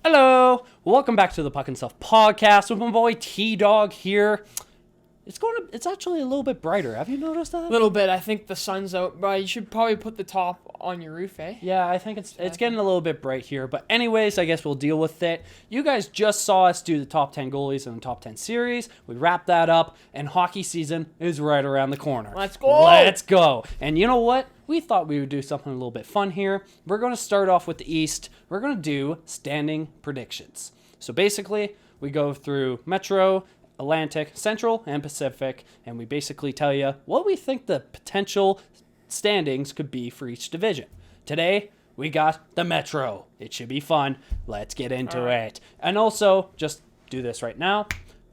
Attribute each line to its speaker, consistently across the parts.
Speaker 1: Hello, welcome back to the Puck and Stuff podcast with my boy T-Dog here. It's actually a little bit brighter. Have you noticed that?
Speaker 2: A little bit. I think the sun's out, but you should probably put the top on your roof, eh?
Speaker 1: Yeah, I think it's getting a little bit bright here. But anyways, I guess we'll deal with it. You guys just saw us do the top 10 goalies in the top 10 series. We wrapped that up, and hockey season is right around the corner.
Speaker 2: Let's go!
Speaker 1: Let's go! And you know what? We thought we would do something a little bit fun here. We're going to start off with the East. We're going to do standing predictions. So basically, we go through Metro, Atlantic, Central, and Pacific, and we basically tell you what we think the potential standings could be for each division. Today, we got the Metro. It should be fun. Let's get into it. And also, just do this right now.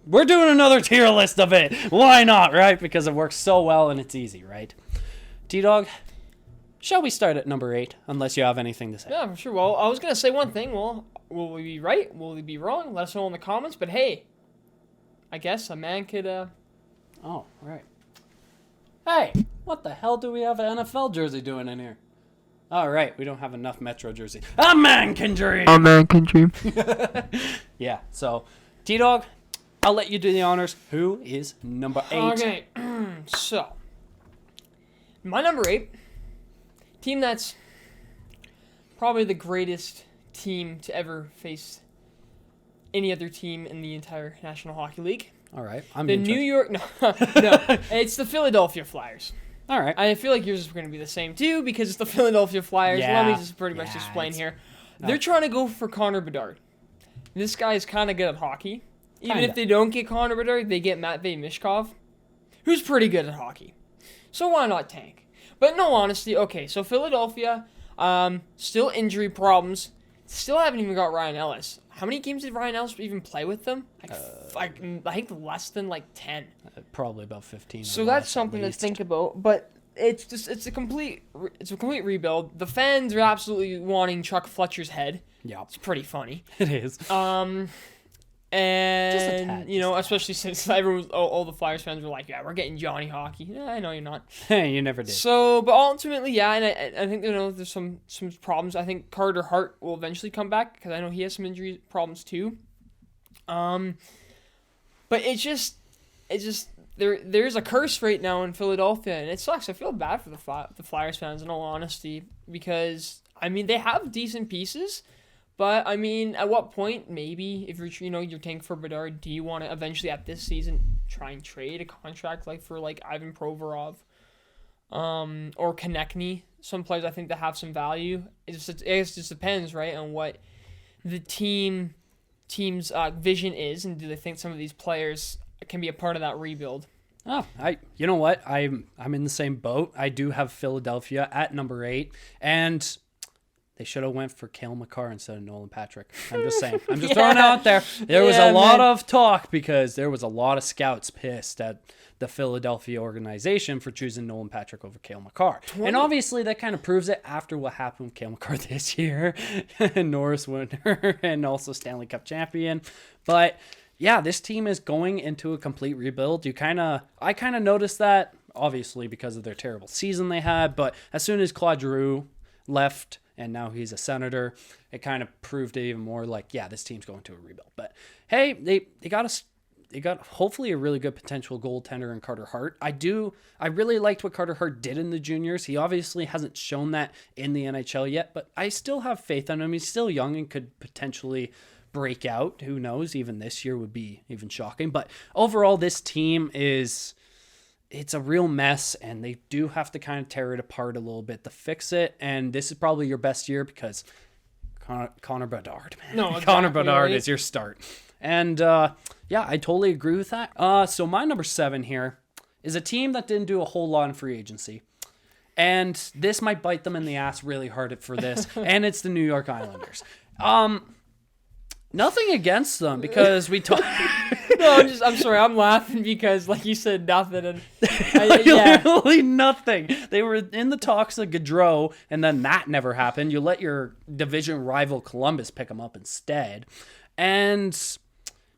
Speaker 1: We're doing another tier list of it. Why not, right? Because it works so well and it's easy, right? T-Dog, shall we start at number 8, unless you have anything to say?
Speaker 2: Yeah, for sure. Well, I was going to say one thing. Well, will we be right? Will we be wrong? Let us know in the comments. But hey, I guess a man could,
Speaker 1: Oh, right. Hey, what the hell do we have an NFL jersey doing in here? All right, we don't have enough Metro jersey. A man can dream!
Speaker 2: A man can dream.
Speaker 1: Yeah, so, T-Dog, I'll let you do the honors. Who is number 8?
Speaker 2: Okay, so, my number 8, team that's probably the greatest team to ever face any other team in the entire National Hockey League.
Speaker 1: All right, I'm
Speaker 2: The
Speaker 1: interested.
Speaker 2: New York, no, it's the Philadelphia Flyers.
Speaker 1: All right.
Speaker 2: I feel like yours is going to be the same too because it's the Philadelphia Flyers.
Speaker 1: Yeah.
Speaker 2: Let me just pretty much explain here. They're trying to go for Connor Bedard. This guy is kind of good at hockey. Even
Speaker 1: Kinda.
Speaker 2: if they don't get Connor Bedard, they get Matvei Mishkov, who's pretty good at hockey. So why not tank? But no, honestly, okay, so Philadelphia, still injury problems. Still haven't even got Ryan Ellis. How many games did Ryan Ellis even play with them? I think less than 10.
Speaker 1: Probably about 15.
Speaker 2: So that's something to think about. But it's a complete rebuild. The fans are absolutely wanting Chuck Fletcher's head.
Speaker 1: Yeah,
Speaker 2: It's pretty funny.
Speaker 1: it is.
Speaker 2: And
Speaker 1: Just a tad,
Speaker 2: especially since all the Flyers fans were like, "Yeah, we're getting Johnny Hockey." Yeah, I know you're not.
Speaker 1: You never did.
Speaker 2: So, but ultimately, yeah, and I think there's some problems. I think Carter Hart will eventually come back because I know he has some injury problems too. But it's just there's a curse right now in Philadelphia, and it sucks. I feel bad for the Flyers fans in all honesty because I mean they have decent pieces. But, I mean, at what point, maybe, if you're tanking for Bedard, do you want to eventually, at this season, try and trade a contract for Ivan Provorov or Konechny? Some players, I think, that have some value. I guess it just depends, right, on what the team's vision is, and do they think some of these players can be a part of that rebuild?
Speaker 1: Oh, you know what? I'm in the same boat. I do have Philadelphia at number 8, and they should have went for Cale Makar instead of Nolan Patrick. I'm just saying. I'm just throwing it out there. There was a lot of talk because there was a lot of scouts pissed at the Philadelphia organization for choosing Nolan Patrick over Cale Makar. And obviously that kind of proves it after what happened with Cale Makar this year. Norris winner and also Stanley Cup champion. But yeah, this team is going into a complete rebuild. I kind of noticed that, obviously because of their terrible season they had. But as soon as Claude Giroux left, and now he's a Senator, it kind of proved it even more like, yeah, this team's going to a rebuild. But hey, they got hopefully a really good potential goaltender in Carter Hart. I really liked what Carter Hart did in the juniors. He obviously hasn't shown that in the NHL yet, but I still have faith in him. He's still young and could potentially break out. Who knows? Even this year would be even shocking. But overall, this team it's a real mess, and they do have to kind of tear it apart a little bit to fix it. And this is probably your best year because Connor Bedard, man.
Speaker 2: No, exactly,
Speaker 1: Connor Bedard
Speaker 2: right?
Speaker 1: is your start. And yeah, I totally agree with that. So my number 7 here is a team that didn't do a whole lot in free agency. And this might bite them in the ass really hard for this. And it's the New York Islanders. Nothing against them because we talked.
Speaker 2: No, I'm sorry. I'm laughing because, like you said, nothing. And
Speaker 1: literally nothing. They were in the talks of Gaudreau, and then that never happened. You let your division rival Columbus pick them up instead. And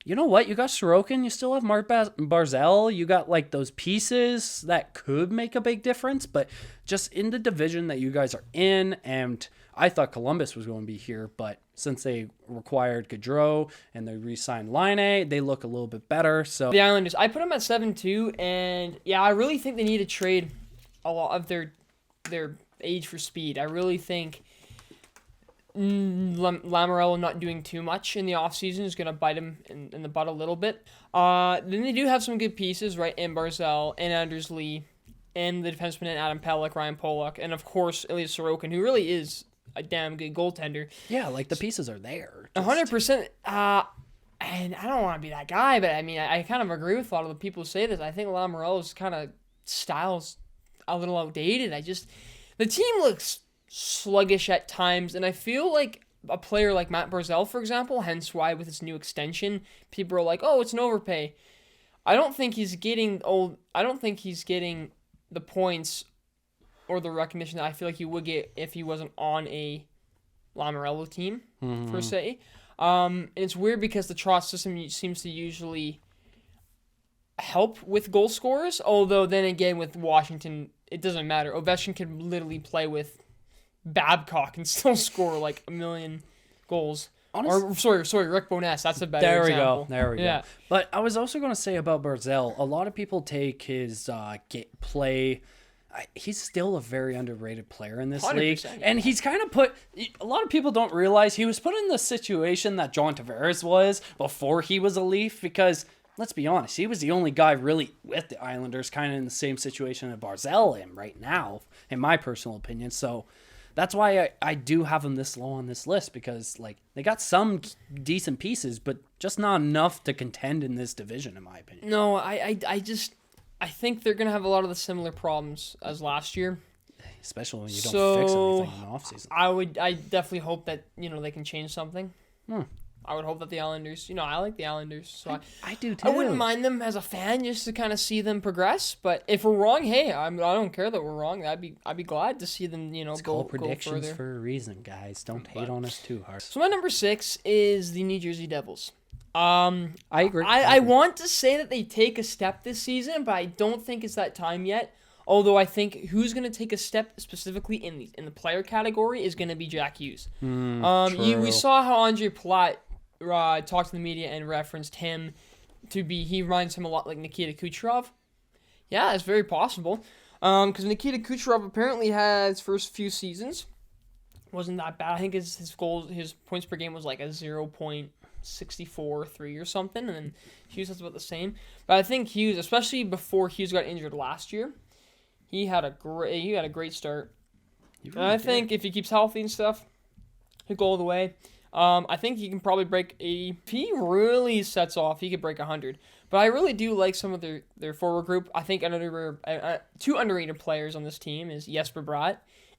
Speaker 1: you know what? You got Sorokin. You still have Mark Barzal. You got those pieces that could make a big difference. But just in the division that you guys are in, and I thought Columbus was going to be here, but since they required Gaudreau and they re-signed Laine, they look a little bit better. So
Speaker 2: The Islanders, I put them at 7-2, and yeah, I really think they need to trade a lot of their age for speed. I really think Lamoriello not doing too much in the offseason is going to bite him in the butt a little bit. Then they do have some good pieces, right? In Barzal, and Anders Lee, and the defenseman in Adam Pelech, Ryan Pollock, and of course Ilya Sorokin, who really is a damn good goaltender.
Speaker 1: yeah, like the pieces are there.
Speaker 2: 100%. And I don't want to be that guy, but I mean, I kind of agree with a lot of the people who say this. I think Lamoriello's kind of style's a little outdated. The team looks sluggish at times, and I feel like a player like Matt Barzal, for example, hence why with his new extension, people are like, oh, it's an overpay. I don't think he's getting the points or the recognition that I feel like he would get if he wasn't on a Lamoriello team, per se. And it's weird because the Trotz system seems to usually help with goal scorers, although then again with Washington, it doesn't matter. Ovechkin can literally play with Babcock and still score like a million goals. Sorry, Rick Bowness. That's a better example.
Speaker 1: There we go. But I was also going to say about Barzal, a lot of people take his play. He's still a very underrated player in this league.
Speaker 2: Yeah.
Speaker 1: And he's kind of a lot of people don't realize he was put in the situation that John Tavares was before he was a Leaf, because let's be honest, he was the only guy really with the Islanders kind of in the same situation that Barzal in right now, in my personal opinion. So that's why I do have him this low on this list, because like they got some decent pieces, but just not enough to contend in this division, in my opinion.
Speaker 2: No, I think they're gonna have a lot of the similar problems as last year.
Speaker 1: Especially when you don't fix anything in the offseason.
Speaker 2: I definitely hope that they can change something. I would hope that the Islanders, I like the Islanders, so
Speaker 1: I do too.
Speaker 2: I wouldn't mind them as a fan just to kind of see them progress. But if we're wrong, hey, I don't care that we're wrong. I'd be glad to see them, go
Speaker 1: predictions
Speaker 2: further.
Speaker 1: for a reason, guys. Don't hate on us too hard.
Speaker 2: So my number 6 is the New Jersey Devils.
Speaker 1: I agree.
Speaker 2: I want to say that they take a step this season, but I don't think it's that time yet. Although I think who's going to take a step specifically in the player category is going to be Jack Hughes. We saw how Andre Palat talked to the media and referenced him he reminds him a lot like Nikita Kucherov. Yeah, it's very possible. Because Nikita Kucherov apparently has first few seasons wasn't that bad. I think his points per game was like a 0.643 or something, and then Hughes has about the same. But I think Hughes, especially before Hughes got injured last year, he had a great start. And I think if he keeps healthy and stuff, he'll go all the way. I think he can probably break 80. If he really sets off, he could break 100. But I really do like some of their forward group. I think two underrated players on this team is Jesper Bratt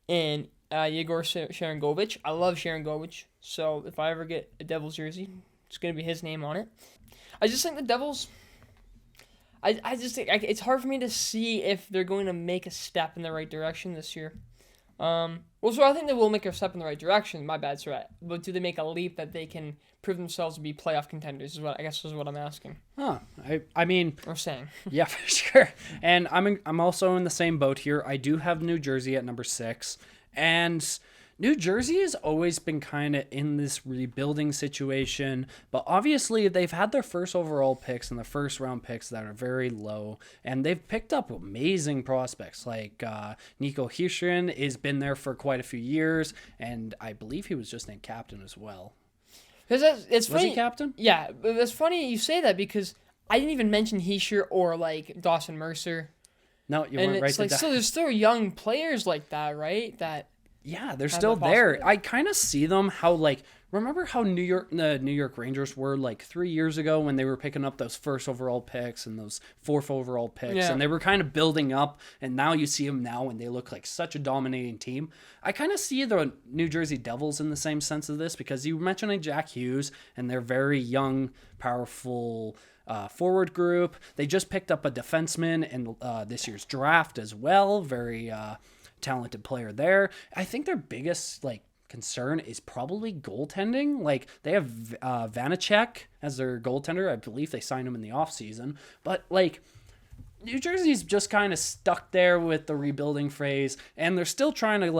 Speaker 2: and Yegor Sharangovich. I love Sharangovich, so if I ever get a Devils jersey, it's going to be his name on it. I just think the Devils... I just think it's hard for me to see if they're going to make a step in the right direction this year. So I think they will make a step in the right direction. My bad, sir. But do they make a leap that they can prove themselves to be playoff contenders? Is what I'm asking.
Speaker 1: I mean,
Speaker 2: or saying.
Speaker 1: Yeah, for sure. And I'm also in the same boat here. I do have New Jersey at number 6, and New Jersey has always been kind of in this rebuilding situation, but obviously they've had their first overall picks and the first round picks that are very low, and they've picked up amazing prospects like Nico Hischier has been there for quite a few years, and I believe he was just named captain as well.
Speaker 2: It's funny.
Speaker 1: Was he captain?
Speaker 2: Yeah, but it's funny you say that because I didn't even mention Hischier or like Dawson Mercer.
Speaker 1: No, you went right to that.
Speaker 2: So there's still young players like that, right?
Speaker 1: Yeah, they're still there. I kind of see them remember how the New York Rangers were like 3 years ago when they were picking up those first overall picks and those fourth overall picks, and they were kind of building up, and now you see them now and they look like such a dominating team. I kind of see the New Jersey Devils in the same sense of this, because you mentioned Jack Hughes and their very young, powerful forward group. They just picked up a defenseman in this year's draft as well. Very talented player there. I think their biggest concern is probably goaltending. They have Vanacek as their goaltender. I believe they signed him in the offseason. But New Jersey's just kind of stuck there with the rebuilding phase, and they're still trying to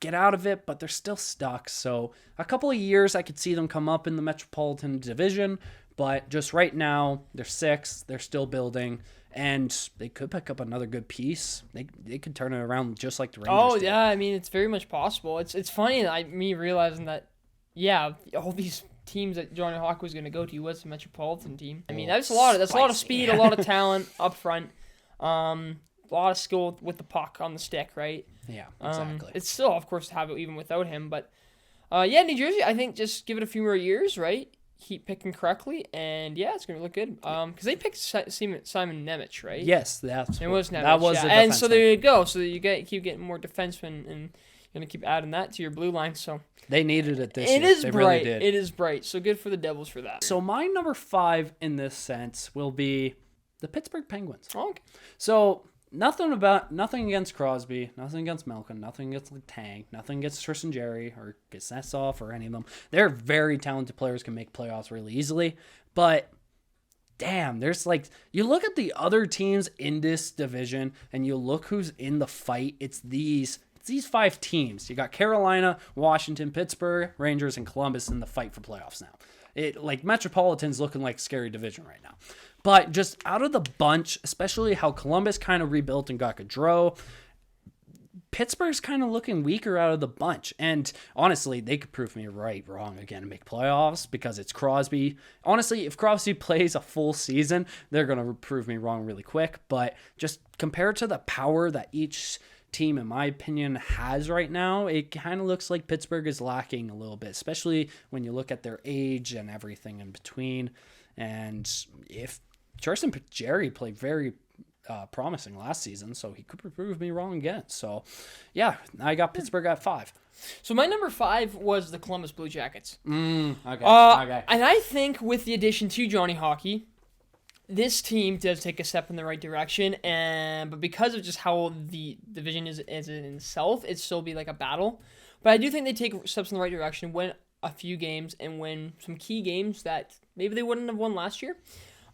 Speaker 1: get out of it, but they're still stuck. So a couple of years, I could see them come up in the Metropolitan Division, but just right now, they're 6th. They're still building, and they could pick up another good piece. They could turn it around just like the Rangers.
Speaker 2: Oh,
Speaker 1: did.
Speaker 2: yeah. I mean, it's very much possible. It's funny me realizing that, yeah, all these teams that Johnny Hawk was going to go to was the Metropolitan team. I mean, that's a lot of speed, a lot of talent up front, a lot of skill with the puck on the stick, right?
Speaker 1: Yeah, exactly.
Speaker 2: It's still, of course, to have it even without him, but yeah, New Jersey, I think just give it a few more years, right? Keep picking correctly, and yeah, it's gonna look good. Because they picked Simon Nemec, right?
Speaker 1: Yes,
Speaker 2: it was Nemec.
Speaker 1: That was
Speaker 2: yeah.
Speaker 1: a
Speaker 2: And so
Speaker 1: defenseman.
Speaker 2: there you go. So you keep getting more defensemen, and you're gonna keep adding that to your blue line. So
Speaker 1: They needed it this
Speaker 2: it
Speaker 1: year.
Speaker 2: is
Speaker 1: They
Speaker 2: bright.
Speaker 1: really did.
Speaker 2: It is bright. So good for the Devils for that.
Speaker 1: So my number 5 in this sense will be the Pittsburgh Penguins.
Speaker 2: Oh, okay.
Speaker 1: So nothing against Crosby, nothing against Malkin, nothing against Letang, nothing against Tristan Jerry or Kuznetsov or any of them. They're very talented players, can make playoffs really easily. But damn, there's you look at the other teams in this division and you look who's in the fight. It's these 5 teams. You got Carolina, Washington, Pittsburgh, Rangers, and Columbus in the fight for playoffs now. Metropolitan's looking like a scary division right now. But just out of the bunch, especially how Columbus kind of rebuilt and got Gaudreau, Pittsburgh's kind of looking weaker out of the bunch. And honestly, they could prove me wrong again and make playoffs because it's Crosby. Honestly, if Crosby plays a full season, they're going to prove me wrong really quick. But just compared to the power that each team, in my opinion, has right now, it kind of looks like Pittsburgh is lacking a little bit, especially when you look at their age and everything in between. And if Tristan Jerry played very promising last season, so he could prove me wrong again. So, yeah, I got Pittsburgh at 5.
Speaker 2: So my number 5 was the Columbus Blue Jackets.
Speaker 1: Okay.
Speaker 2: And I think with the addition to Johnny Hockey, this team does take a step in the right direction, but because of just how the division is in itself, it'd still be like a battle. But I do think they take steps in the right direction, win a few games, and win some key games that maybe they wouldn't have won last year.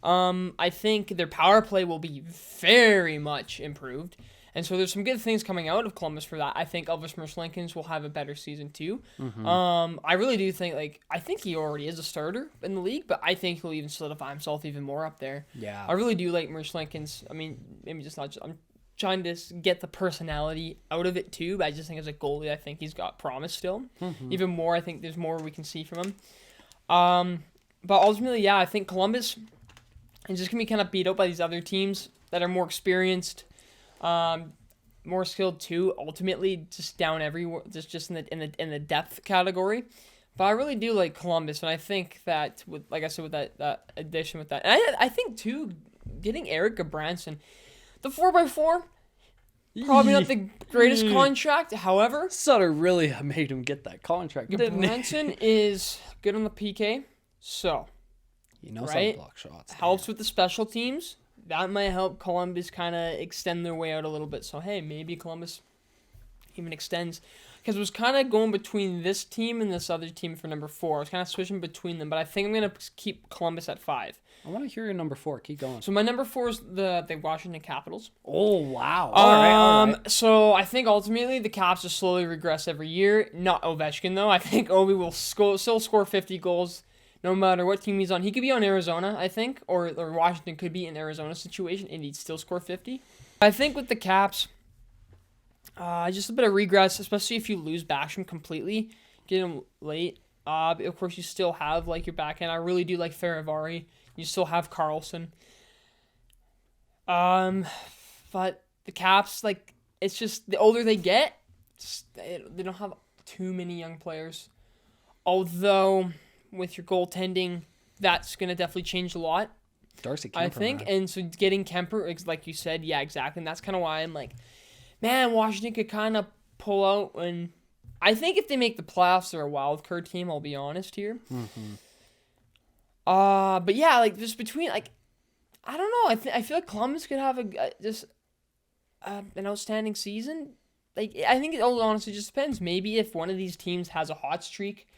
Speaker 2: I think their power play will be very much improved. And so there's some good things coming out of Columbus for that. I think Elvis Merzlikins will have a better season too. Mm-hmm. I really do think, I think he already is a starter in the league, but I think he'll even solidify himself even more up there.
Speaker 1: Yeah.
Speaker 2: I really do like Merzlikins. I mean, maybe just not, I'm trying to get the personality out of it too, but I just think as a goalie, I think he's got promise still. Mm-hmm. Even more, I think there's more we can see from him. But ultimately, yeah, I think Columbus is just going to be kind of beat out by these other teams that are more experienced, more skilled too. Ultimately, just down everywhere, just in the depth category. But I really do like Columbus, and I think that with that addition with that, and I think too, getting Eric Gabranson, the 4x4, probably not the greatest contract. However,
Speaker 1: Sutter really made him get that contract.
Speaker 2: Gabranson is good on the PK, so
Speaker 1: he knows
Speaker 2: right?
Speaker 1: how to block shots.
Speaker 2: Helps with the special teams. That might help Columbus kind of extend their way out a little bit. So, hey, maybe Columbus even extends. Because it was kind of going between this team and this other team for number 4. I was kind of switching between them. But I think I'm going to keep Columbus at 5.
Speaker 1: I want to hear your number 4. Keep going.
Speaker 2: So, my number 4 is the Washington Capitals.
Speaker 1: Oh, wow. All right.
Speaker 2: So, I think ultimately the Caps just slowly regress every year. Not Ovechkin, though. I think Ovi will still score 50 goals. No matter what team he's on. He could be on Arizona, I think, or Washington could be in Arizona's situation, and he'd still score 50. I think with the Caps, just a bit of regress, especially if you lose Backstrom completely, get him late. Of course, you still have your back end. I really do like Faravari. You still have Carlson. But the Caps, it's just the older they get, they don't have too many young players. Although with your goaltending, that's going to definitely change a lot.
Speaker 1: Darcy Kemper,
Speaker 2: I think.
Speaker 1: man.
Speaker 2: And so getting Kemper, like you said, yeah, exactly. And that's kind of why I'm like, man, Washington could kind of pull out. And I think if they make the playoffs, they're a wild card team, I'll be honest here. Mm-hmm. But yeah, just between, I don't know. I feel like Columbus could have an outstanding season. I think it all honestly just depends. Maybe if one of these teams has a hot streak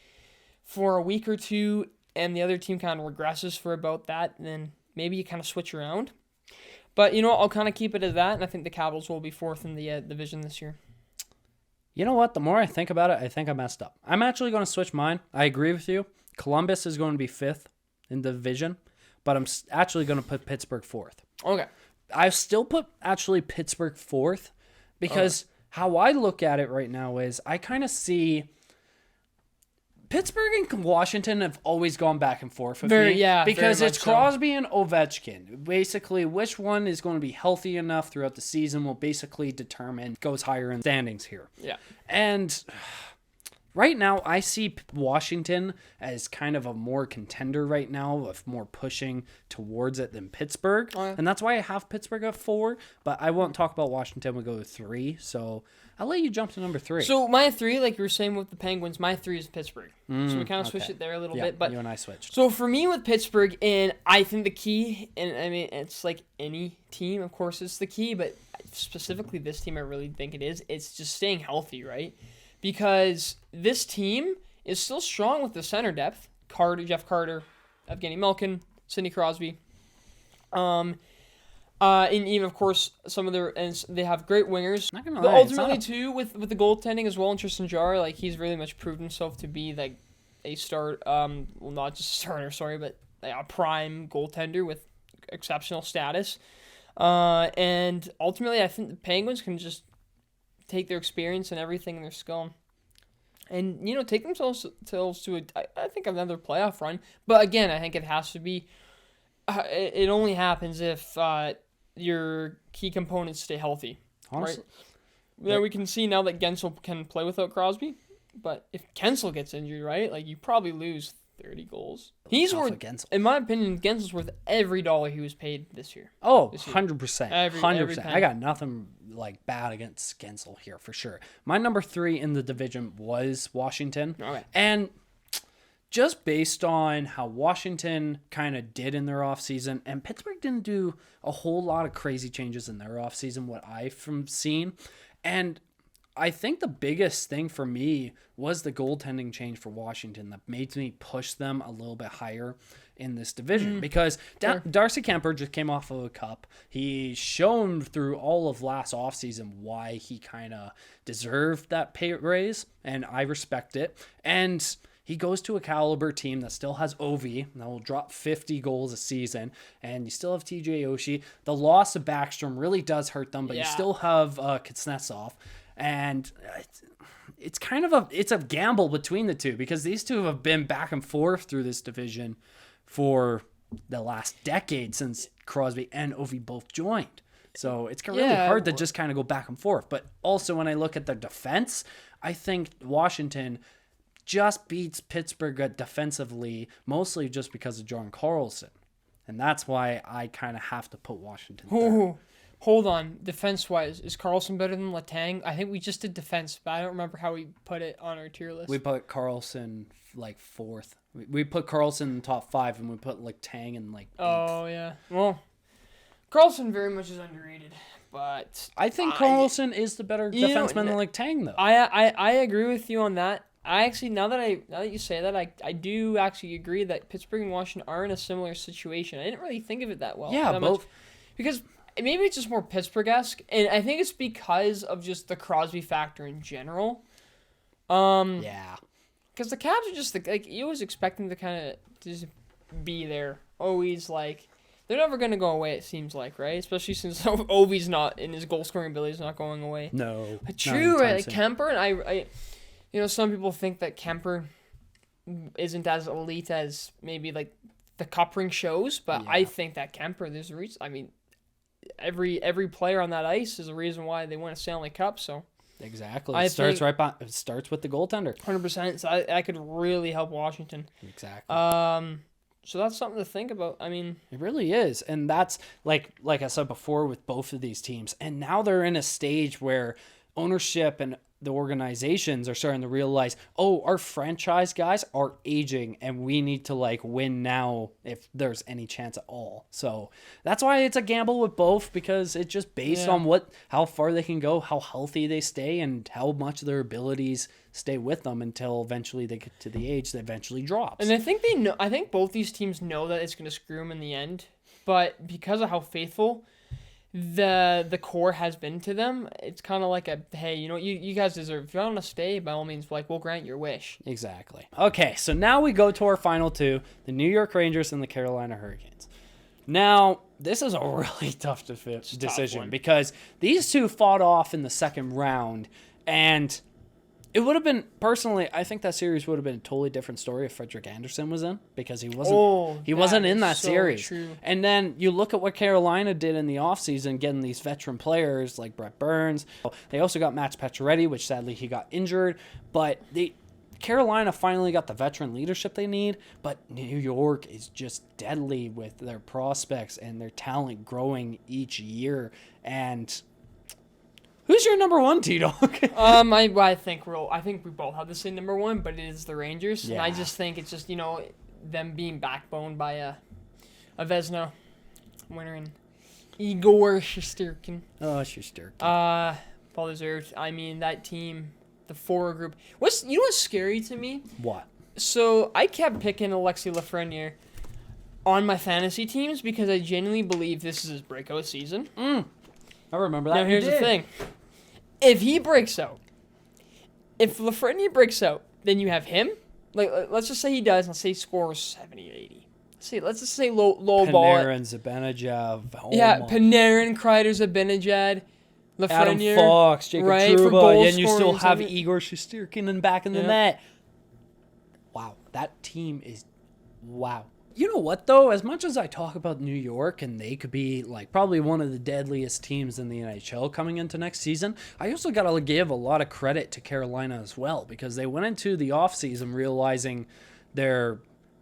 Speaker 2: for a week or two, and the other team kind of regresses for about that, then maybe you kind of switch around. But, I'll kind of keep it as that, and I think the Capitals will be 4th in the division this year.
Speaker 1: You know what? The more I think about it, I think I messed up. I'm actually going to switch mine. I agree with you. Columbus is going to be 5th in the division, but I'm actually going to put Pittsburgh 4th.
Speaker 2: Okay.
Speaker 1: I still put actually Pittsburgh 4th because how I look at it right now is I kind of see Pittsburgh and Washington have always gone back and forth with me.
Speaker 2: Yeah,
Speaker 1: because
Speaker 2: very
Speaker 1: it's
Speaker 2: much so.
Speaker 1: Crosby and Ovechkin. Basically, which one is going to be healthy enough throughout the season will basically determine goes higher in standings here.
Speaker 2: Yeah.
Speaker 1: And right now, I see Washington as kind of a more contender right now, of more pushing towards it than Pittsburgh.
Speaker 2: Oh, yeah.
Speaker 1: And that's why I have Pittsburgh at 4, but I won't talk about Washington. We'll go to 3. So I'll let you jump to number 3.
Speaker 2: So my 3, like you were saying with the Penguins, my 3 is Pittsburgh. So we kind of switched it there a little bit. But
Speaker 1: you and I switched.
Speaker 2: So for me with Pittsburgh, and I think the key, and I mean, it's like any team, of course, it's the key, but specifically this team, I really think it is. It's just staying healthy, right? Because this team is still strong with the center depth. Jeff Carter, Evgeny Malkin, Sidney Crosby. And even, of course, some of their, and they have great wingers.
Speaker 1: Not gonna
Speaker 2: But
Speaker 1: lie, it's
Speaker 2: ultimately,
Speaker 1: not
Speaker 2: too, with the goaltending as well, and Tristan Jarry, like, he's really much proved himself to be, like, a start, well, not just a starter, sorry, but a prime goaltender with exceptional status. And ultimately, I think the Penguins can just take their experience and everything and their skill and, you know, take themselves to I think another playoff run. But again, I think it has to be, it only happens if your key components stay healthy.
Speaker 1: Honestly,
Speaker 2: Right? Yeah, we can see now that Gensel can play without Crosby, but if Gensel gets injured, right, like you probably lose 30 goals. He's
Speaker 1: off
Speaker 2: worth,
Speaker 1: of Gensel.
Speaker 2: in my opinion, Gensel's worth every dollar he was paid this year.
Speaker 1: Oh,
Speaker 2: This year.
Speaker 1: 100%.
Speaker 2: Every
Speaker 1: 100%.
Speaker 2: penny.
Speaker 1: I got nothing like bad against Gensel here for sure. My number 3 in the division was Washington.
Speaker 2: Okay.
Speaker 1: And just based on how Washington kind of did in their offseason, and Pittsburgh didn't do a whole lot of crazy changes in their offseason, what I've seen. And I think the biggest thing for me was the goaltending change for Washington that made me push them a little bit higher in this division because Darcy Kemper just came off of a cup. He shown through all of last offseason why he kind of deserved that pay raise, and I respect it. And he goes to a caliber team that still has Ovi, that will drop 50 goals a season, and you still have TJ Oshie. The loss of Backstrom really does hurt them, but you still have Kuznetsov. And it's kind of a gamble between the two because these two have been back and forth through this division for the last decade since Crosby and Ovi both joined. So it's really hard to just kind of go back and forth. But also when I look at their defense, I think Washington just beats Pittsburgh defensively, mostly just because of Jordan Carlson. And that's why I kind of have to put Washington there.
Speaker 2: Hold on, defense-wise, is Carlson better than Letang? I think we just did defense, but I don't remember how we put it on our tier list.
Speaker 1: We put Carlson like 4th. We put Carlson in the top 5, and we put like Tang in like 8th.
Speaker 2: Oh, yeah. Well, Carlson very much is underrated, but
Speaker 1: I think Carlson is the better defenseman than like Tang, though.
Speaker 2: I agree with you on that. I actually, now that you say that, I do actually agree that Pittsburgh and Washington are in a similar situation. I didn't really think of it that well.
Speaker 1: Yeah, both.
Speaker 2: Because maybe it's just more Pittsburgh-esque, and I think it's because of just the Crosby factor in general.
Speaker 1: Yeah.
Speaker 2: Because the Caps are just, like, you always expect them to kind of just be there. Always, like, they're never going to go away, it seems like, right? Especially since Ovi's not, and his goal-scoring ability is not going away.
Speaker 1: No.
Speaker 2: But true, right? Like, Kemper, and I, you know, some people think that Kemper isn't as elite as maybe, like, the cup ring shows, but I think that Kemper, there's a reason. I mean, every player on that ice is a reason why they won a Stanley Cup. So
Speaker 1: exactly, it starts with the goaltender.
Speaker 2: 100%. So I could really help Washington.
Speaker 1: Exactly.
Speaker 2: So that's something to think about. I mean,
Speaker 1: it really is, and that's like I said before with both of these teams, and now they're in a stage where ownership and the organizations are starting to realize, oh, our franchise guys are aging and we need to like win now if there's any chance at all. So that's why it's a gamble with both, because it's just based on how far they can go, how healthy they stay, and how much their abilities stay with them until eventually they get to the age that eventually drops.
Speaker 2: And I think they know. I think both these teams know that it's going to screw them in the end, but because of how faithful the core has been to them, it's kind of like a, hey, you guys deserve, if you want to stay, by all means, we'll grant your wish.
Speaker 1: Exactly. Okay, so now we go to our final two, the New York Rangers and the Carolina Hurricanes. Now, this is a really tough decision because these two fought off in the second round, and it would have been, personally, I think that series would have been a totally different story if Frederik Andersen was in, because he wasn't in that series.
Speaker 2: True.
Speaker 1: And then you look at what Carolina did in the offseason, getting these veteran players like Brett Burns. They also got Max Pacioretty, which sadly he got injured. But Carolina finally got the veteran leadership they need, but New York is just deadly with their prospects and their talent growing each year. And who's your number one, T-Dog?
Speaker 2: I think we both have the same number one, but it is the Rangers.
Speaker 1: Yeah.
Speaker 2: And I just think it's just, them being backboned by a Vezina winner in Igor Shesterkin.
Speaker 1: Oh, Shesterkin.
Speaker 2: Well deserved. I mean, that team, the forward group. What's scary to me?
Speaker 1: What?
Speaker 2: So I kept picking Alexi Lafreniere on my fantasy teams because I genuinely believe this is his breakout season.
Speaker 1: I remember that.
Speaker 2: Now here's the thing. If he breaks out, if Lafreniere breaks out, then you have him. Like, let's just say he does. Let's say he scores 70 or 80. Let's just say low ball.
Speaker 1: Panarin, Zibanejad.
Speaker 2: Panarin, Kreider, Zibanejad, Lafreniere.
Speaker 1: Adam Fox, Jacob Trouba, and you still have Igor Shesterkin in back in the net. Wow, that team is wow. You know what, though? As much as I talk about New York and they could be like probably one of the deadliest teams in the NHL coming into next season, I also got to give a lot of credit to Carolina as well, because they went into the offseason realizing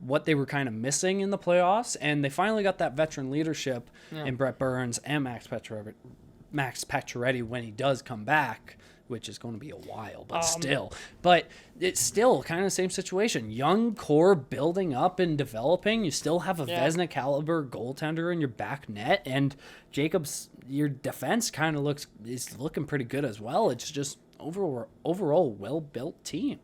Speaker 1: what they were kind of missing in the playoffs, and they finally got that veteran leadership in Brett Burns and Max Pacioretty when he does come back, which is going to be a while, but still. But it's still kind of the same situation. Young core building up and developing. You still have a Vezina caliber goaltender in your back net, and your defense kind of is looking pretty good as well. It's just overall well-built team.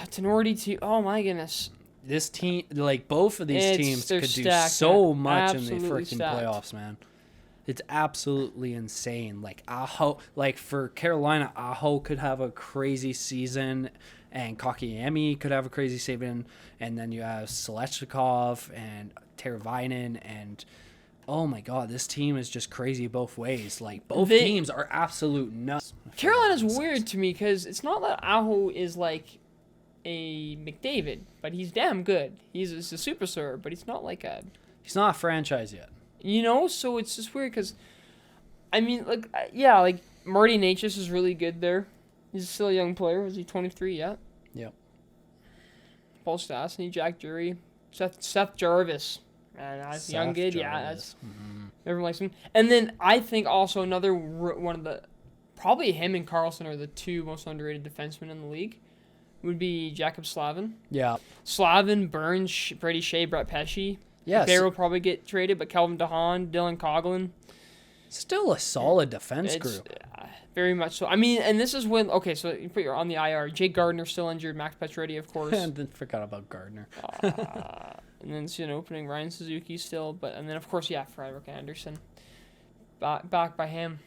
Speaker 2: It's an already team. Oh my goodness.
Speaker 1: This team, like both of these teams, could do so much in the freaking playoffs, man. It's absolutely insane. Like Aho, like for Carolina, Aho could have a crazy season, and Kotkaniemi could have a crazy season, and then you have Selechnikov and Teravainen, and oh my God, this team is just crazy both ways. Like both teams are absolute nuts.
Speaker 2: Carolina's weird to me because it's not that Aho is like a McDavid, but he's damn good. He's a superstar, but he's not
Speaker 1: he's not a franchise yet.
Speaker 2: So it's just weird because, I mean, like Marty Necas is really good there. He's still a young player. Is he 23 yet?
Speaker 1: Yep.
Speaker 2: Paul Stastny, Jack Drury, Seth Jarvis. Man, that's young kid. Yeah, that's everyone likes him. And then I think also another one of the, probably him and Carlson are the two most underrated defensemen in the league, would be Jacob Slavin.
Speaker 1: Yeah.
Speaker 2: Slavin, Burns, Brady Shea, Brett Pesce.
Speaker 1: Yes.
Speaker 2: Bear will probably get traded, but Kelvin DeHaan, Dylan Coghlan.
Speaker 1: Still a solid defense group.
Speaker 2: Very much so. I mean, and this is when, okay, so you put your on the IR. Jake Gardner still injured. Max Pacioretty, of course.
Speaker 1: And then forgot about Gardner.
Speaker 2: And then, opening Ryan Suzuki still. And then, of course, Frederik Andersen. Back by him.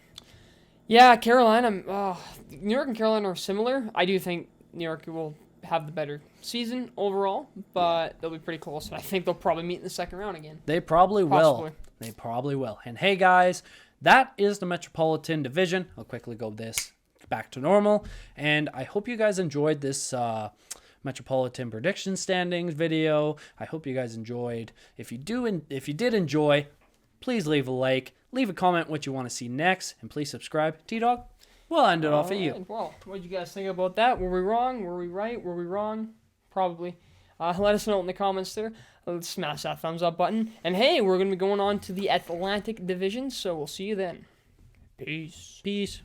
Speaker 2: Yeah, Carolina. New York and Carolina are similar. I do think New York will have the better season overall, but they'll be pretty close. And I think they'll probably meet in the second round again.
Speaker 1: They probably will. They probably will. And hey, guys, that is the Metropolitan Division. I'll quickly go back to normal. And I hope you guys enjoyed this Metropolitan prediction standings video. I hope you guys enjoyed. If you did enjoy, please leave a like, leave a comment what you want to see next, and please subscribe. T-Dog, we'll end it off at you.
Speaker 2: Well, what did you guys think about that? Were we wrong? Were we right? Were we wrong? Probably. Let us know in the comments there. Let's smash that thumbs up button. And hey, we're going to be going on to the Atlantic Division, so we'll see you then. Peace.
Speaker 1: Peace.